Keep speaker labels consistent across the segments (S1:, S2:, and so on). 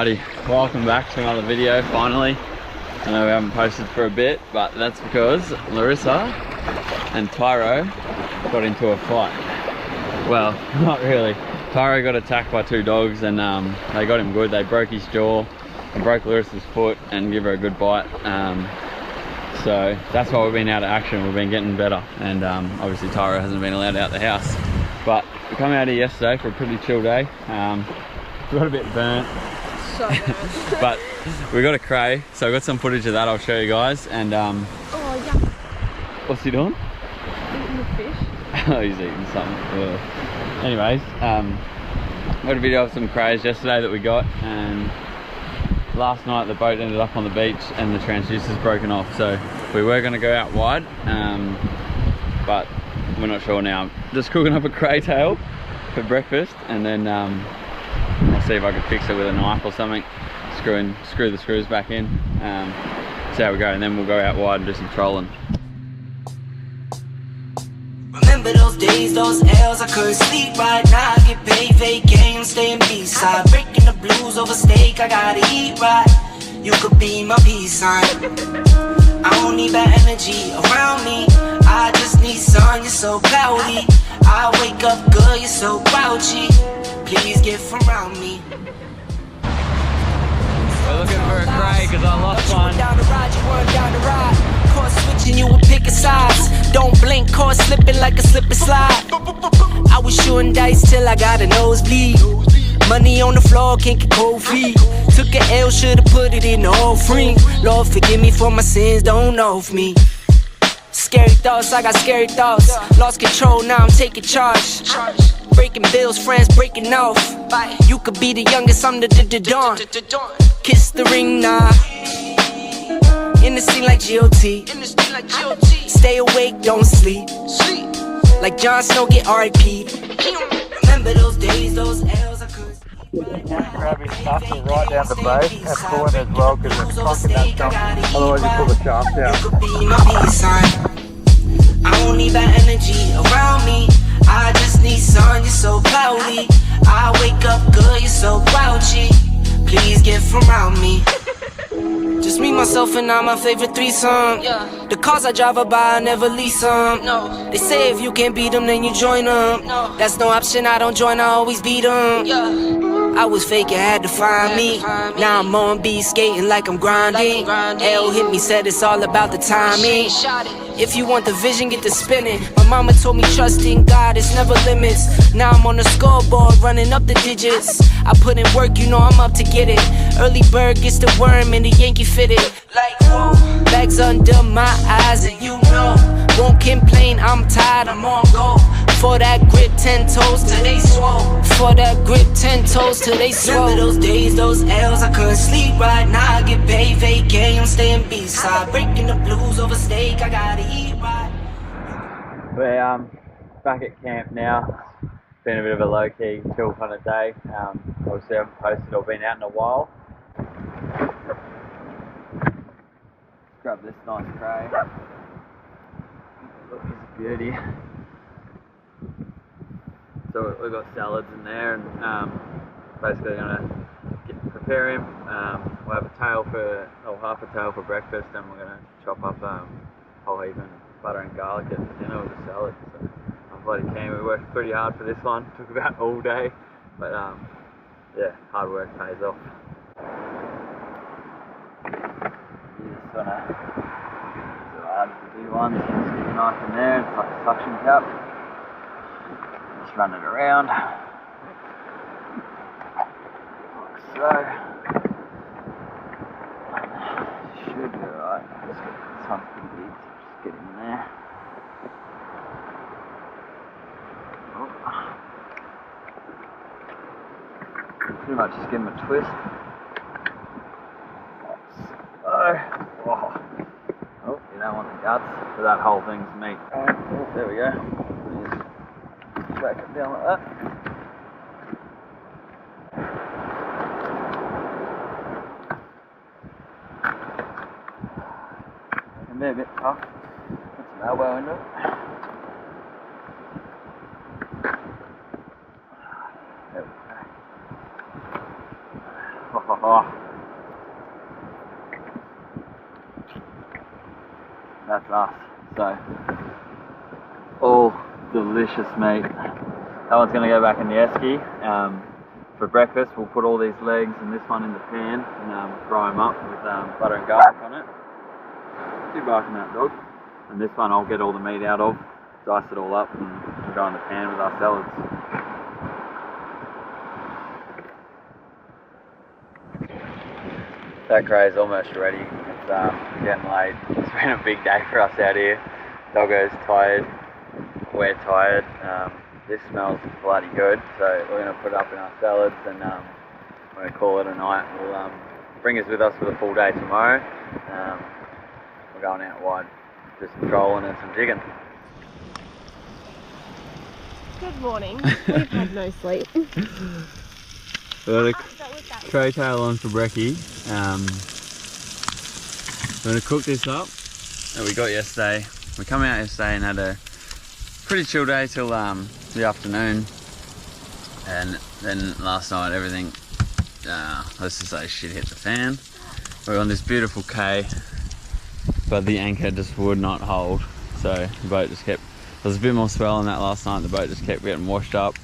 S1: Welcome back to another video finally. I know we haven't posted for a bit, but that's because Larissa and Tyro got into a fight. Well, not really. Tyro got attacked by two dogs and they got him good. They broke his jaw and broke Larissa's foot and give her a good bite. So that's why we've been out of action. We've been getting better, and obviously Tyro hasn't been allowed out the house. But we come out here yesterday for a pretty chill day. We got a bit burnt. So but we got a cray, so I got some footage of that I'll show you guys. And
S2: oh yeah.
S1: What's he doing?
S2: Eating the fish.
S1: Oh, he's eating something. Anyways, got a video of some crays yesterday that we got, and last night the boat ended up on the beach and the transducer's broken off, so we were going to go out wide, but we're not sure now. Just cooking up a cray tail for breakfast, and then I'll see if I can fix it with a knife or something, screw the screws back in, see how we go, and then we'll go out wide and do some trolling.
S3: Remember those days, those L's, I couldn't sleep right now. I get paid, vacay, I'm staying B-side. Breaking the blues over steak, I gotta eat right. You could be my peace sign. I don't need bad energy around me. I just need sun, you're so cloudy. I wake up good, you're so grouchy. Please get from around me.
S1: We're looking for a cray because I lost one.
S3: Down the ride, you weren't down the ride. Course switching, you would pick a size. Don't blink, course slipping like a slip and slide. I was shooting dice till I got a nosebleed. Money on the floor, can't get cold feet. Took a L, should've put it in the offering. Lord, forgive me for my sins, don't know of me. Scary thoughts, I got scary thoughts. Lost control, now I'm taking charge. Breaking bills, friends breaking off. You could be the youngest, I'm the dawn. Kiss the ring, nah. In the scene like GOT. Stay awake, don't sleep. Like Jon Snow, get RIP'd. Remember those days, those L's I could.
S4: Grab his stuff and right down the base and pull in as well, because it's cocking that stuff. Otherwise you pull the shaft out.
S3: You could be my peace sign. I don't need that energy around me. I just need sun, you're so cloudy. I wake up good, you're so grouchy. Please get from around me. Just me, myself, and I, my favorite threesome. The cars I drive by, I never lease them. They say if you can't beat them, then you join them. That's no option, I don't join, I always beat them. I was fake, you had to find me. Now I'm on beat, skating like I'm grinding. L hit me, said it's all about the timing. If you want the vision, get to spinning. My mama told me trust in God, it's never limits. Now I'm on the scoreboard, running up the digits. I put in work, you know I'm up to get it. Early bird gets the worm and the Yankee fitted. Like whoa, bags under my eyes and you know. Won't complain, I'm tired, I'm on go. For that grip, 10 toes till they swole. For that grip, 10 toes till they swole. Remember those days, those L's, I couldn't sleep right now. I get paid, vacay, I'm staying B-side. Breaking the blues over steak, I gotta eat right.
S1: We're back at camp now. It's been a bit of a low-key, chill kind of day. Obviously I haven't posted or been out in a while. Grab this nice tray. Look, it's a beauty. So we've got salads in there, and basically gonna prepare him. We'll have a tail for, or half a tail for breakfast, and we're gonna chop up whole heap and butter and garlic it for dinner with a salad. So I'm bloody keen. We worked pretty hard for this one. Took about all day, but yeah, hard work pays off. You just wanna do hard to do one. Stick a knife in there. It's like a suction cup. Just run it around, like so. Should be alright. This one's pretty big, so just get in there. Oh. Pretty much just give him a twist. Oh, you don't want the guts, so that whole thing's meat. Oh, there we go. Back it down like that. It may be a bit tough. Put some elbow into it. There we go. us. So, all delicious meat. That one's going to go back in the esky. For breakfast, we'll put all these legs and this one in the pan and fry them up with butter and garlic on it. Keep barking that dog. And this one I'll get all the meat out of, dice it all up, and we'll go in the pan with our salads. That cray's almost ready. It's getting late. It's been a big day for us out here. Doggo's tired, we're tired. This smells bloody good, so we're going to put it up in our salads and we're going to call it a night. We'll bring us with us for the full day tomorrow. We're going out wide, do some trolling and some jigging.
S2: Good morning. We've had no sleep.
S1: We've got a crow tail on for brekkie. We're going to cook this up that we got yesterday. We come out yesterday and had a pretty chill day till the afternoon, and then last night everything, let's just say shit hit the fan. We were on this beautiful quay, but the anchor just would not hold, so the boat just kept, there was a bit more swell on that last night, the boat just kept getting washed up.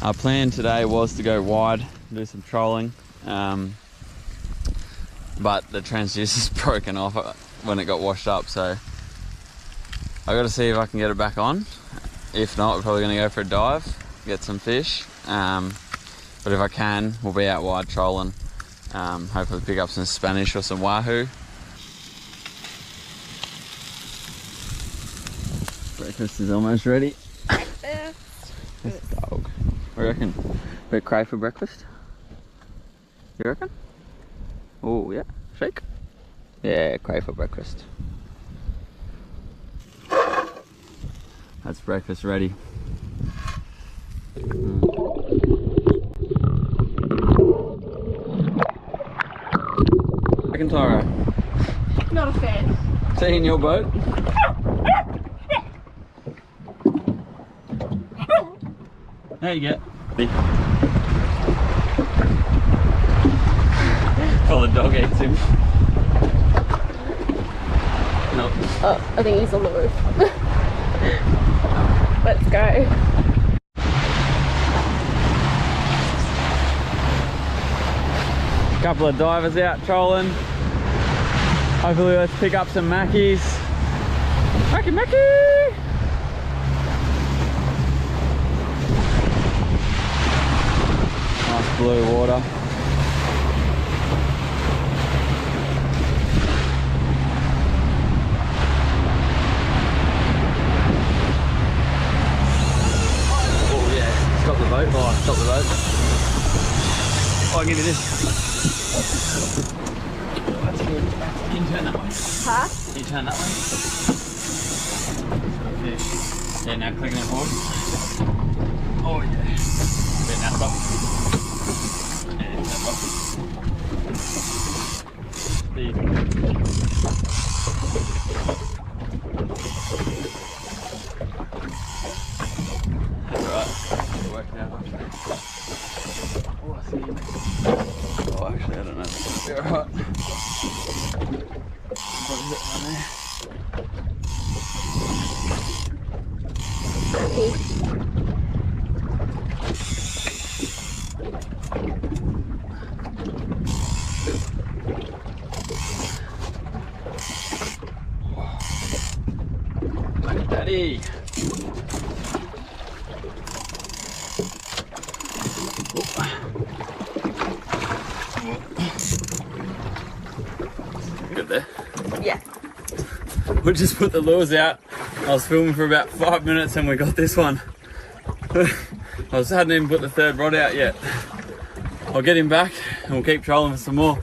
S1: Our plan today was to go wide, do some trolling, but the transducer's broken off when it got washed up, so I got to see if I can get it back on. If not, we're probably going to go for a dive, get some fish, but if I can, we'll be out wide trolling, hopefully pick up some Spanish or some wahoo. Breakfast is almost ready. This dog. What do you reckon? Bit cray for breakfast? You reckon? Oh yeah, shake. Yeah, cray for breakfast. That's breakfast ready. Reckon, Tyro?
S2: Not a fan.
S1: Stay in your boat. There you go. Well, the dog eats him. No.
S2: Oh, I think he's on the roof. Let's go.
S1: Couple of divers out trolling. Hopefully let's pick up some mackies. Mackie, mackie! Nice blue water. Oh yeah, stop the boat. Oh, stop the boat. Oh, I'll give you this. Oh, that's good. Can you turn that way?
S2: Huh?
S1: Can you turn that way? Yeah, now clicking it forward. Oh yeah. Yeah, now stop. Yeah, now stop. Speed. That's right. Working out. Oh, I see you. Oh, actually, I don't know if it's going to be alright. What is it down there? Look at Daddy. Good there.
S2: Yeah.
S1: We just put the lures out. I was filming for about 5 minutes and we got this one. I hadn't even put the third rod out yet. I'll get him back and we'll keep trolling for some more.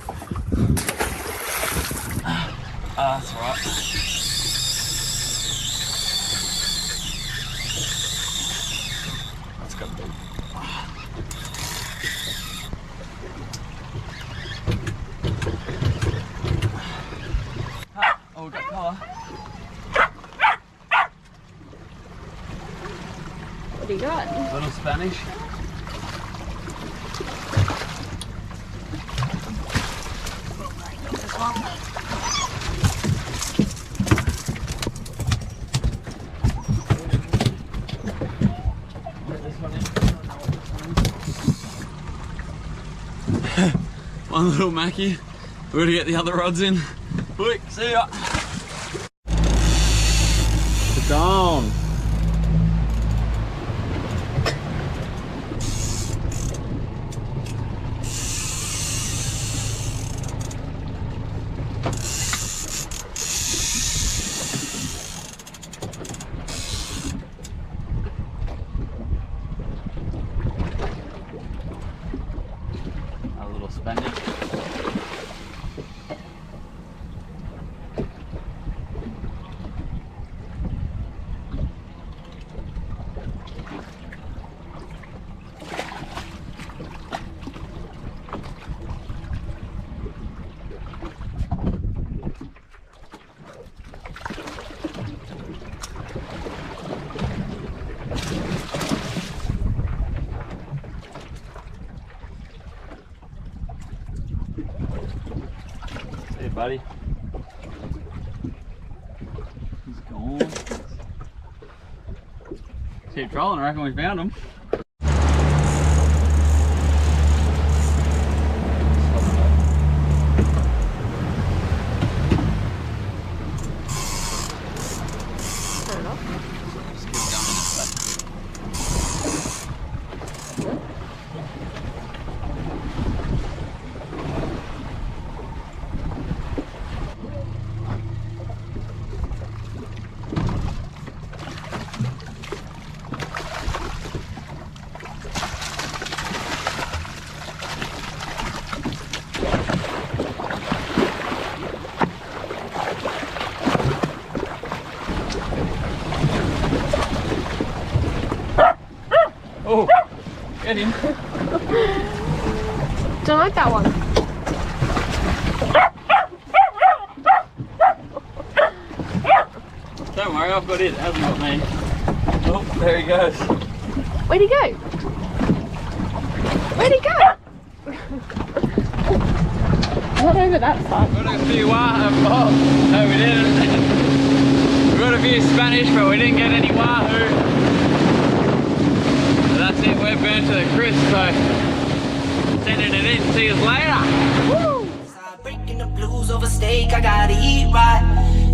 S1: That's all right. Let's go. Oh, we got colour.
S2: What do you got?
S1: Little Spanish. One little Mackie. We're gonna get the other rods in. Quick, see ya. It's on. A little Spanish. Hey, buddy. He's gone. Keep trolling, I reckon we found him.
S2: Turn it off.
S1: Just keep going this way. Oh, get him.
S2: Don't like that one.
S1: Don't worry, I've got it. It hasn't got me. Oh, there he goes.
S2: Where'd he go? Where'd he go? Not over that side.
S1: Got a few oh, no we didn't. We got a few Spanish, but we didn't get any wahoo. So that's it, we're burnt to the crisp, so sending it in. See you later.
S2: Woo!
S3: Breaking the blues over steak, I gotta eat right.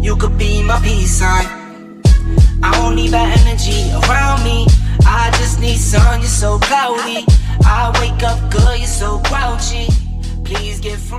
S3: You could be my peace sign. I don't need that energy around me. I just need sun, you're so cloudy. I wake up good, you're so grouchy. Please get from